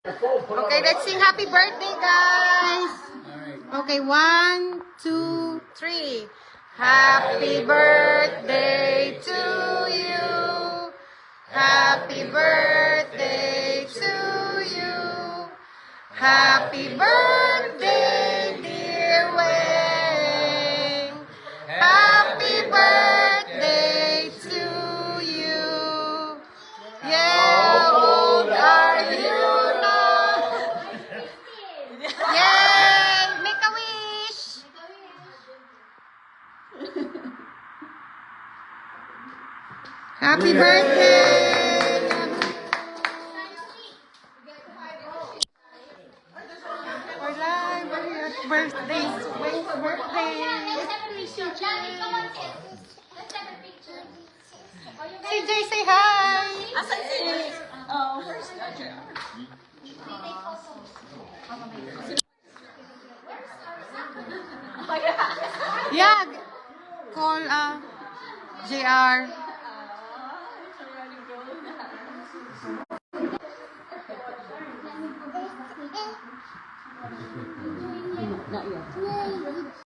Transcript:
Okay, let's sing happy birthday, guys. Okay, 1, 2, 3. Happy birthday to you. Happy birthday to you. Happy birthday, dear Wayne. Happy birthday to you. Yeah, how old are you now? Yay! Make a wish! Happy birthday! We're live. We're at birthday. Wait, birthday. CJ, say hi. Asan si... Oh, where's Roger? Yeah. Call JR. Not yet.